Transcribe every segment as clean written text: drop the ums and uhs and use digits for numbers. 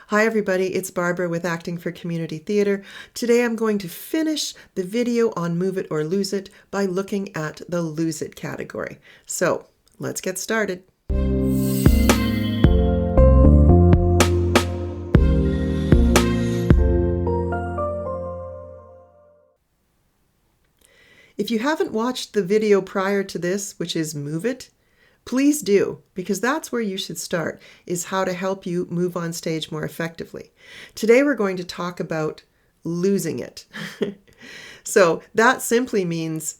Hi everybody, it's Barbara with Acting for Community Theatre. Today I'm going to finish the video on Move It or Lose It by looking at the Lose It category. So let's get started. If you haven't watched the video prior to this, which is Move It, please do, because that's where you should start, is how to help you move on stage more effectively. Today we're going to talk about losing it. So that simply means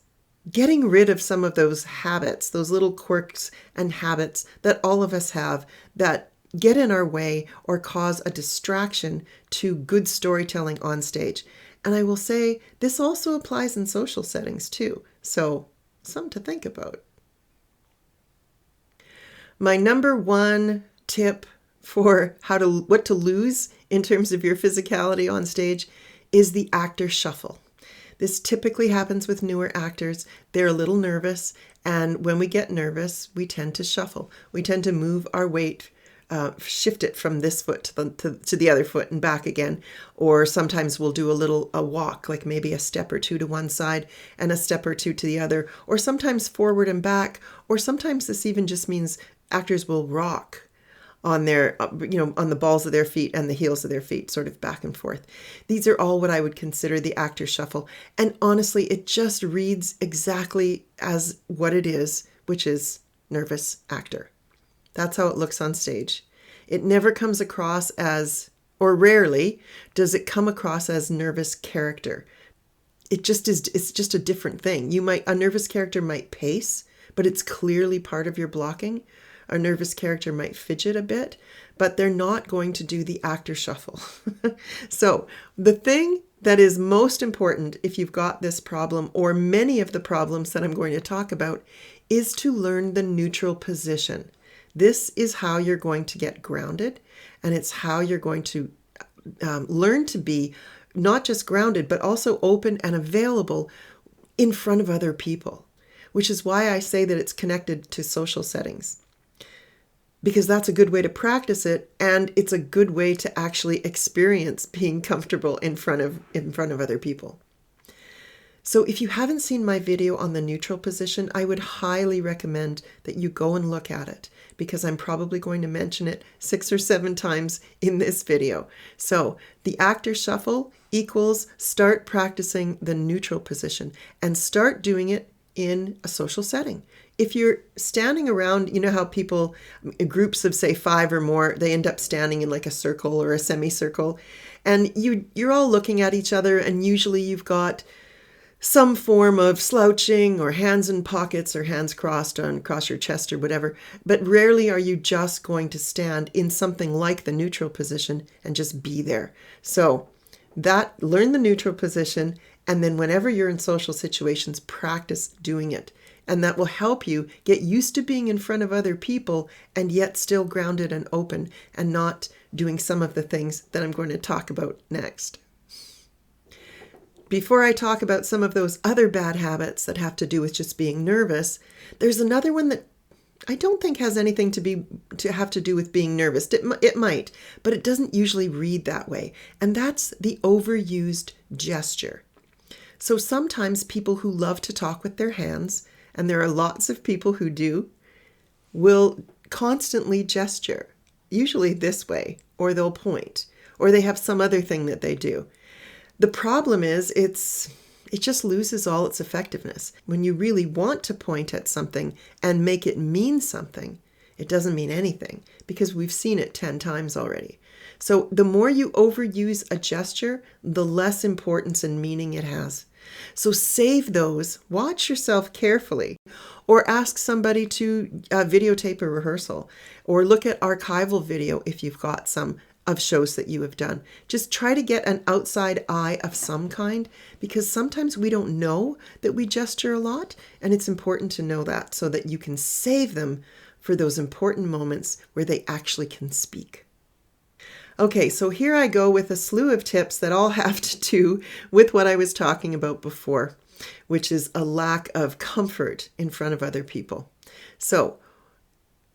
getting rid of some of those habits, those little quirks and habits that all of us have that get in our way or cause a distraction to good storytelling on stage. And I will say this also applies in social settings too. So something to think about. My number one tip for what to lose in terms of your physicality on stage is the actor shuffle. This typically happens with newer actors. They're a little nervous, and when we get nervous, we tend to shuffle. We tend to move our weight, shift it from this foot to the other foot and back again. Or sometimes we'll do a walk, like maybe a step or two to one side and a step or two to the other, or sometimes forward and back, or sometimes this even just means actors will rock on their, on the balls of their feet and the heels of their feet, sort of back and forth. These are all what I would consider the actor shuffle. And honestly, it just reads exactly as what it is, which is nervous actor. That's how it looks on stage. It never comes across as, or rarely does it come across as nervous character. It just is, it's just a different thing. A nervous character might pace, but it's clearly part of your blocking. A nervous character might fidget a bit, but they're not going to do the actor shuffle. So the thing that is most important if you've got this problem, or many of the problems that I'm going to talk about, is to learn the neutral position. This is how you're going to get grounded, and it's how you're going to learn to be not just grounded, but also open and available in front of other people, which is why I say that it's connected to social settings. Because that's a good way to practice it, and it's a good way to actually experience being comfortable in front of other people. So if you haven't seen my video on the neutral position, I would highly recommend that you go and look at it, because I'm probably going to mention it 6 or 7 times in this video. So the actor shuffle equals start practicing the neutral position and start doing it in a social setting. If you're standing around, you know how people, groups of say 5 or more, they end up standing in like a circle or a semicircle, and you're all looking at each other, and usually you've got some form of slouching or hands in pockets or hands crossed across your chest or whatever, but rarely are you just going to stand in something like the neutral position and just be there. So learn the neutral position, and then whenever you're in social situations, practice doing it. And that will help you get used to being in front of other people and yet still grounded and open and not doing some of the things that I'm going to talk about next. Before I talk about some of those other bad habits that have to do with just being nervous, there's another one that I don't think has anything to have to do with being nervous. It might, but it doesn't usually read that way. And that's the overused gesture. So sometimes people who love to talk with their hands, and there are lots of people who do, will constantly gesture, usually this way, or they'll point, or they have some other thing that they do. The problem is it just loses all its effectiveness. When you really want to point at something and make it mean something, it doesn't mean anything, because we've seen it 10 times already. So the more you overuse a gesture, the less importance and meaning it has. So save those, watch yourself carefully, or ask somebody to videotape a rehearsal, or look at archival video if you've got some of shows that you have done. Just try to get an outside eye of some kind, because sometimes we don't know that we gesture a lot, and it's important to know that so that you can save them for those important moments where they actually can speak. Okay, so here I go with a slew of tips that all have to do with what I was talking about before, which is a lack of comfort in front of other people. So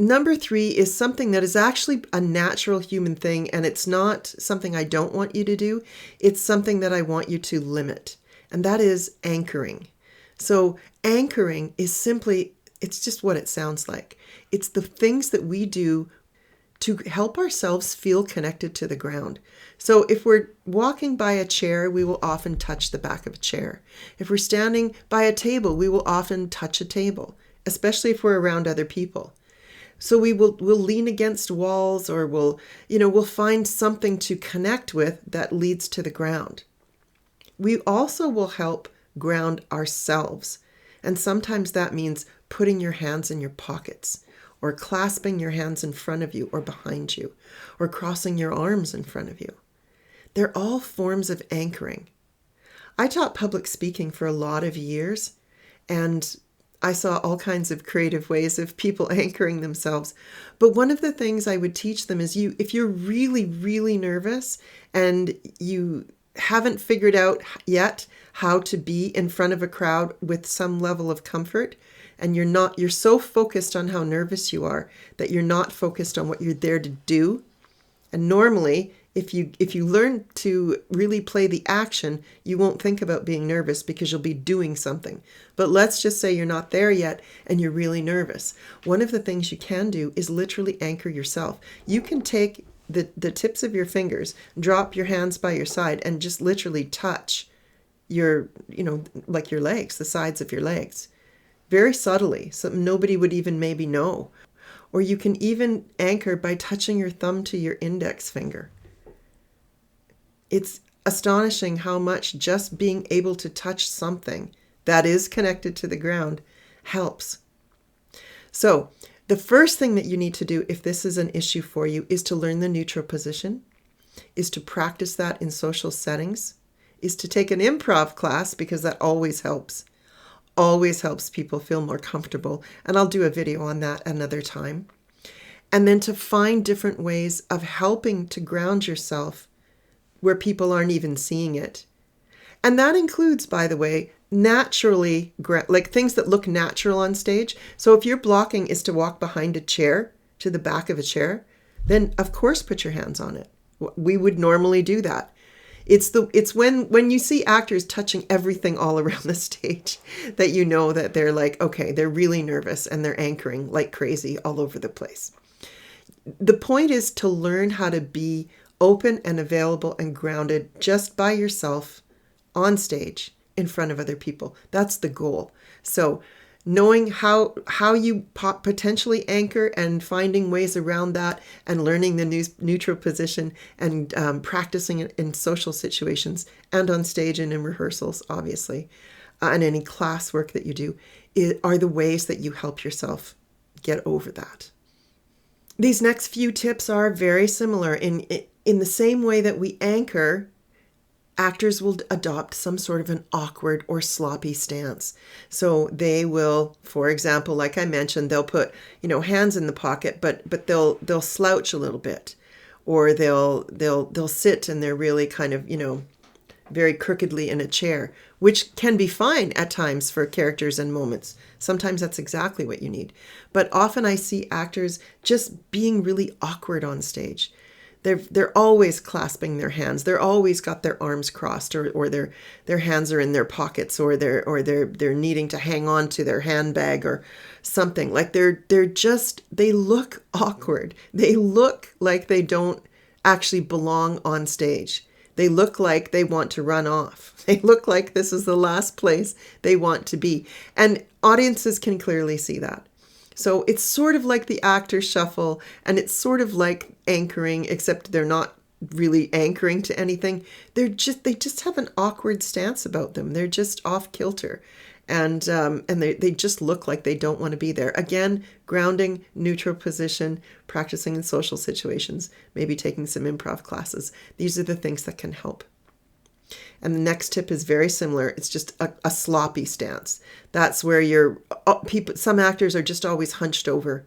Number 3 is something that is actually a natural human thing, and it's not something I don't want you to do. It's something that I want you to limit, and that is anchoring. So anchoring is simply, it's just what it sounds like. It's the things that we do to help ourselves feel connected to the ground. So if we're walking by a chair, we will often touch the back of a chair. If we're standing by a table, we will often touch a table, especially if we're around other people. So we'll lean against walls, or we'll find something to connect with that leads to the ground. We also will help ground ourselves. And sometimes that means putting your hands in your pockets, or clasping your hands in front of you or behind you, or crossing your arms in front of you. They're all forms of anchoring. I taught public speaking for a lot of years, and I saw all kinds of creative ways of people anchoring themselves. But one of the things I would teach them is if you're really, really nervous and you haven't figured out yet how to be in front of a crowd with some level of comfort, and you're so focused on how nervous you are that you're not focused on what you're there to do. And normally, if you learn to really play the action, you won't think about being nervous because you'll be doing something. But let's just say you're not there yet and you're really nervous. One of the things you can do is literally anchor yourself. You can take the tips of your fingers, drop your hands by your side, and just literally touch like your legs, the sides of your legs, very subtly, so nobody would even maybe know. Or you can even anchor by touching your thumb to your index finger. It's astonishing how much just being able to touch something that is connected to the ground helps. So the first thing that you need to do if this is an issue for you is to learn the neutral position, is to practice that in social settings, is to take an improv class, because that always helps people feel more comfortable. And I'll do a video on that another time. And then to find different ways of helping to ground yourself where people aren't even seeing it. And that includes, by the way, naturally, like things that look natural on stage. So if your blocking is to walk behind a chair, to the back of a chair, then of course put your hands on it. We would normally do that. It's when you see actors touching everything all around the stage that you know that they're like, okay, they're really nervous and they're anchoring like crazy all over the place. The point is to learn how to be open and available and grounded just by yourself on stage in front of other people. That's the goal. So knowing how you potentially anchor and finding ways around that, and learning the neutral position, and practicing it in social situations and on stage and in rehearsals, obviously, and any class work that you do, are the ways that you help yourself get over that. These next few tips are very similar. In the same way that we anchor, actors will adopt some sort of an awkward or sloppy stance. So they will, for example, like I mentioned, they'll put, hands in the pocket, but they'll slouch a little bit, or they'll sit and they're really kind of, very crookedly in a chair, which can be fine at times for characters and moments. Sometimes that's exactly what you need. But often I see actors just being really awkward on stage. They're always clasping their hands. They're always got their arms crossed, or their hands are in their pockets, or they're needing to hang on to their handbag or something. Like they look awkward. They look like they don't actually belong on stage. They look like they want to run off. They look like this is the last place they want to be. And audiences can clearly see that. So it's sort of like the actor shuffle, and it's sort of like anchoring, except they're not really anchoring to anything. They just have an awkward stance about them. They're just off kilter. And they just look like they don't want to be there. Again, grounding, neutral position, practicing in social situations, maybe taking some improv classes. These are the things that can help. And the next tip is very similar. It's just a sloppy stance. That's where some actors are just always hunched over.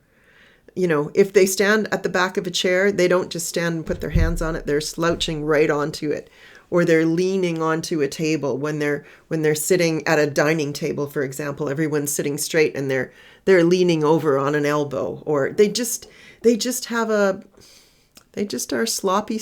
If they stand at the back of a chair, they don't just stand and put their hands on it. They're slouching right onto it. or they're leaning onto a table when they're sitting at a dining table, for example. Everyone's sitting straight and they're leaning over on an elbow, or they just are sloppy,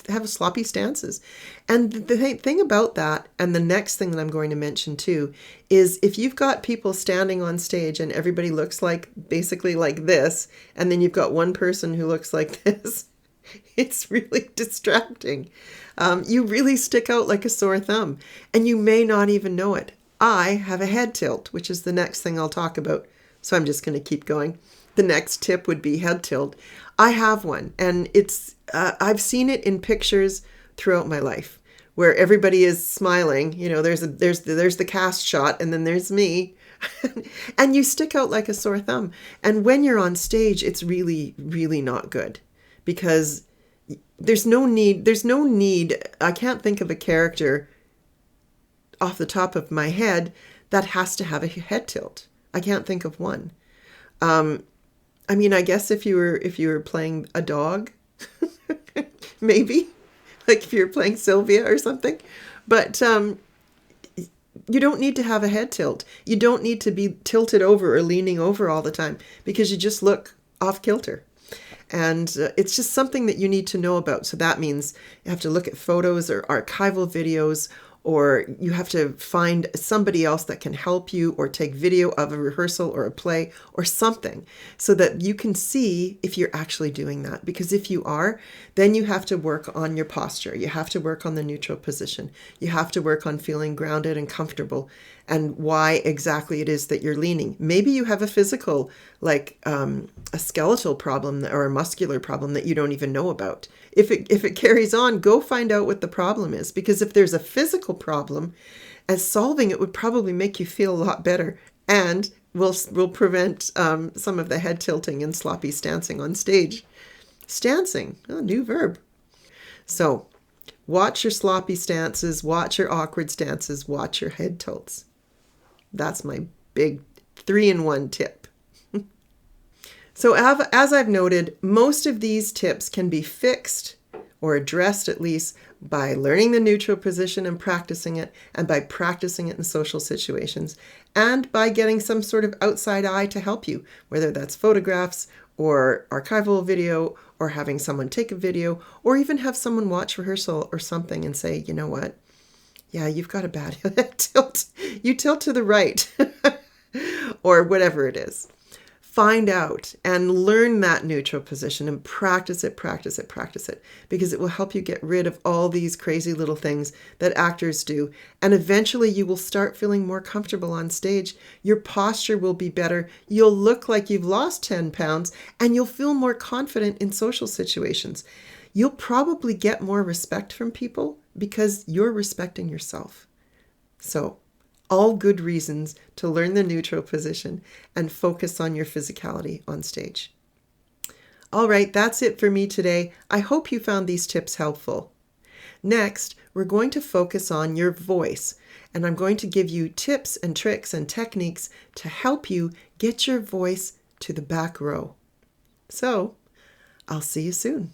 have sloppy stances. And the thing about that, and the next thing that I'm going to mention too, is if you've got people standing on stage and everybody looks like basically like this, and then you've got one person who looks like this, it's really distracting. You really stick out like a sore thumb, and you may not even know it. I have a head tilt, which is the next thing I'll talk about. So I'm just going to keep going. The next tip would be head tilt. I have one, and it's I've seen it in pictures throughout my life where everybody is smiling. You know, there's the cast shot, and then there's me, and you stick out like a sore thumb. And when you're on stage, it's really, really not good, because there's no need. I can't think of a character off the top of my head that has to have a head tilt. I can't think of one. I mean, I guess if you were playing a dog, maybe, like if you're playing Sylvia or something, but you don't need to have a head tilt. You don't need to be tilted over or leaning over all the time, because you just look off kilter. And it's just something that you need to know about. So that means you have to look at photos or archival videos, or you have to find somebody else that can help you, or take video of a rehearsal or a play or something, so that you can see if you're actually doing that. Because if you are, then you have to work on your posture. You have to work on the neutral position. You have to work on feeling grounded and comfortable, and why exactly it is that you're leaning. Maybe you have a physical, like a skeletal problem or a muscular problem that you don't even know about. If it carries on, go find out what the problem is, because if there's a physical problem, as solving it would probably make you feel a lot better, and will prevent some of the head tilting and sloppy stancing on stage. Stancing, a new verb. So watch your sloppy stances, watch your awkward stances, watch your head tilts. That's my big 3-in-1 tip. So as I've noted, most of these tips can be fixed, or addressed at least, by learning the neutral position and practicing it, and by practicing it in social situations, and by getting some sort of outside eye to help you, whether that's photographs or archival video, or having someone take a video, or even have someone watch rehearsal or something and say, you know what? Yeah, you've got a bad head tilt. You tilt to the right, or whatever it is. Find out and learn that neutral position and practice it, because it will help you get rid of all these crazy little things that actors do. And eventually you will start feeling more comfortable on stage. Your posture will be better. You'll look like you've lost 10 pounds, and you'll feel more confident in social situations. You'll probably get more respect from people because you're respecting yourself. So, all good reasons to learn the neutral position and focus on your physicality on stage. All right, that's it for me today. I hope you found these tips helpful. Next, we're going to focus on your voice, and I'm going to give you tips and tricks and techniques to help you get your voice to the back row. So, I'll see you soon.